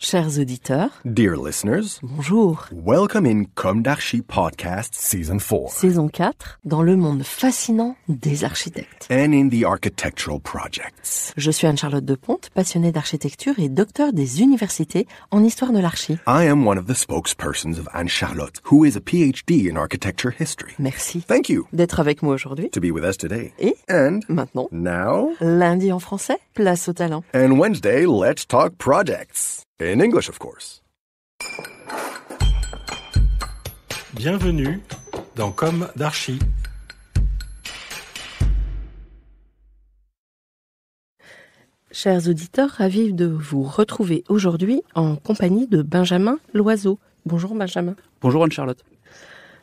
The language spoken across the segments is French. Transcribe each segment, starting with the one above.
Chers auditeurs, Dear listeners, bonjour. welcome in Comme d'Archi Podcast Season 4 Saison 4, dans le monde fascinant des architectes. and in the architectural projects. Je suis Anne-Charlotte Deponte, passionnée d'architecture et docteur des universités en histoire de l'archi. I am one of the spokespersons of Anne-Charlotte, who is a PhD in architecture history. Merci Thank you d'être avec moi aujourd'hui. to be with us today. Et And maintenant, now, lundi en français, place au talent. and Wednesday, let's talk projects. In English, of course. Bienvenue dans Comme d'Archi. Chers auditeurs, ravis de vous retrouver aujourd'hui en compagnie de Benjamin Loiseau. Bonjour Benjamin. Bonjour Anne-Charlotte.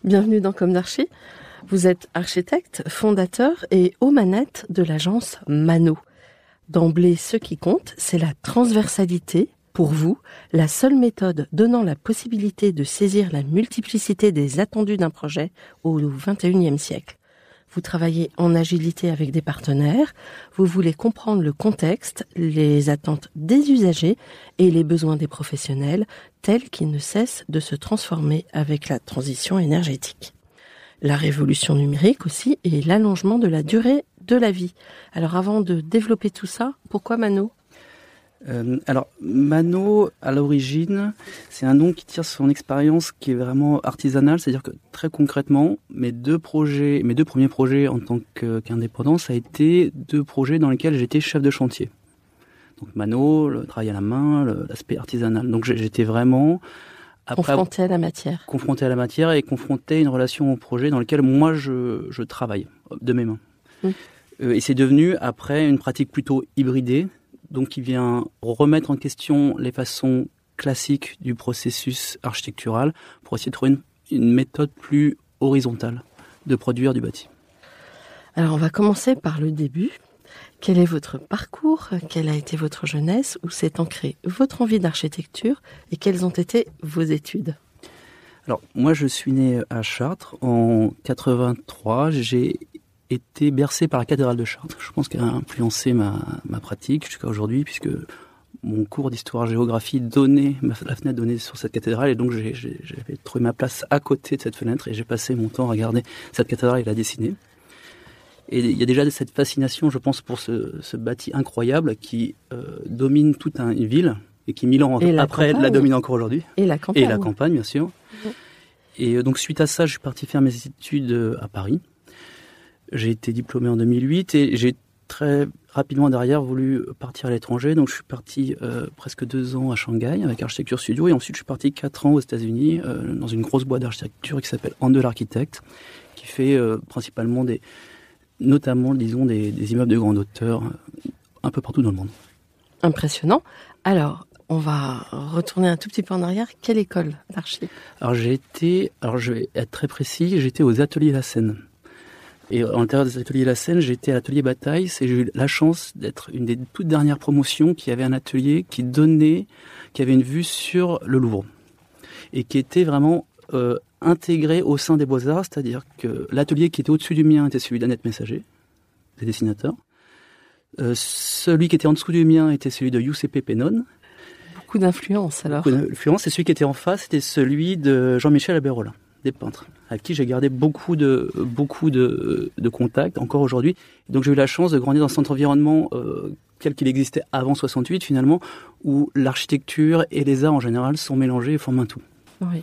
Bienvenue dans Comme d'Archi. Vous êtes architecte, fondateur et aux manettes de l'agence Mano. D'emblée, ce qui compte, c'est la transversalité. Pour vous, la seule méthode donnant la possibilité de saisir la multiplicité des attendus d'un projet au XXIe siècle. Vous travaillez en agilité avec des partenaires, vous voulez comprendre le contexte, les attentes des usagers et les besoins des professionnels, tels qu'ils ne cessent de se transformer avec la transition énergétique. La révolution numérique aussi et l'allongement de la durée de la vie. Alors avant de développer tout ça, pourquoi Mano ? Alors, Mano, à l'origine, c'est un nom qui tire son expérience qui est vraiment artisanale, c'est-à-dire que très concrètement, mes deux premiers projets en tant qu'indépendant, ça a été deux projets dans lesquels j'étais chef de chantier. Donc Mano, le travail à la main, l'aspect artisanal. Donc j'étais vraiment confronté à la matière. Confronté à la matière et confronté à une relation au projet dans lequel moi je travaille de mes mains. Et c'est devenu après une pratique plutôt hybridée. Donc, qui vient remettre en question les façons classiques du processus architectural pour essayer de trouver une méthode plus horizontale de produire du bâti. Alors, on va commencer par le début. Quel est votre parcours ? Quelle a été votre jeunesse ? Où s'est ancrée votre envie d'architecture ? Et quelles ont été vos études ? Alors, moi, je suis né à Chartres en 83. J'ai été bercé par la cathédrale de Chartres. Je pense qu'elle a influencé ma pratique jusqu'à aujourd'hui, puisque mon cours d'histoire-géographie la fenêtre donnait sur cette cathédrale, et donc j'avais trouvé ma place à côté de cette fenêtre, et j'ai passé mon temps à regarder cette cathédrale et la dessiner. Et il y a déjà cette fascination, je pense, pour ce bâti incroyable qui domine toute une ville, et qui 1000 ans après la domine encore aujourd'hui. Et la campagne. Et la campagne, bien sûr. Et donc suite à ça, je suis parti faire mes études à Paris. J'ai été diplômé en 2008 et j'ai très rapidement derrière voulu partir à l'étranger. Donc je suis parti presque 2 ans à Shanghai avec Architecture Studio, et ensuite je suis parti 4 ans aux États-Unis dans une grosse boîte d'architecture qui s'appelle Handel Architect, qui fait principalement notamment des immeubles de grande hauteur un peu partout dans le monde. Impressionnant. Alors, on va retourner un tout petit peu en arrière. Quelle école d'archi ? Alors je vais être très précis, j'étais aux Ateliers La Seine. Et à l'intérieur des ateliers La Seine, j'étais à l'atelier Bataille. J'ai eu la chance d'être une des toutes dernières promotions qui avait un atelier qui avait une vue sur le Louvre. Et qui était vraiment intégré au sein des Beaux-Arts, c'est-à-dire que l'atelier qui était au-dessus du mien était celui d'Annette Messager, des dessinateurs. Celui qui était en dessous du mien était celui de Giuseppe Pennone. Beaucoup d'influence alors. Beaucoup d'influence, et celui qui était en face était celui de Jean-Michel Abérola, des peintres, avec qui j'ai gardé beaucoup de contacts encore aujourd'hui. Donc j'ai eu la chance de grandir dans cet environnement tel qu'il existait avant 68 finalement, où l'architecture et les arts en général sont mélangés et forment un tout. Oui,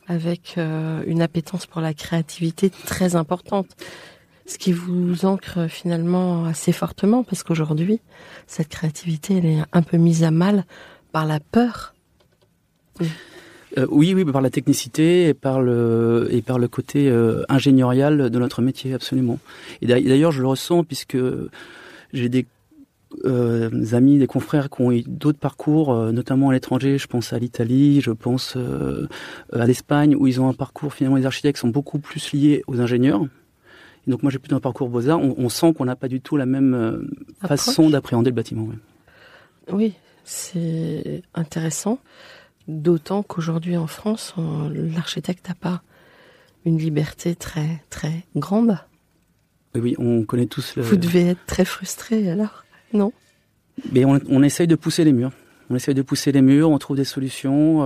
avec une appétence pour la créativité très importante. Ce qui vous ancre finalement assez fortement, parce qu'aujourd'hui, cette créativité, elle est un peu mise à mal par la peur. Oui, par la technicité et par le côté ingénierial de notre métier, absolument. Et d'ailleurs, je le ressens puisque j'ai des amis, des confrères qui ont eu d'autres parcours, notamment à l'étranger. Je pense à l'Italie, je pense à l'Espagne, où ils ont un parcours, finalement, les architectes sont beaucoup plus liés aux ingénieurs. Et donc moi, j'ai plutôt un parcours Beaux-Arts. On sent qu'on n'a pas du tout la même façon d'appréhender le bâtiment. Ouais. Oui, c'est intéressant. D'autant qu'aujourd'hui en France, l'architecte n'a pas une liberté très très grande. Oui, on connaît tous Vous devez être très frustré alors, non ? Mais on essaye de pousser les murs. On essaie de pousser les murs, on trouve des solutions.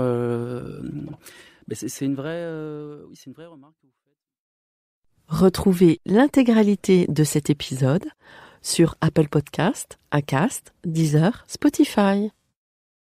Mais c'est une vraie remarque que vous faites. Retrouvez l'intégralité de cet épisode sur Apple Podcast, Acast, Deezer, Spotify.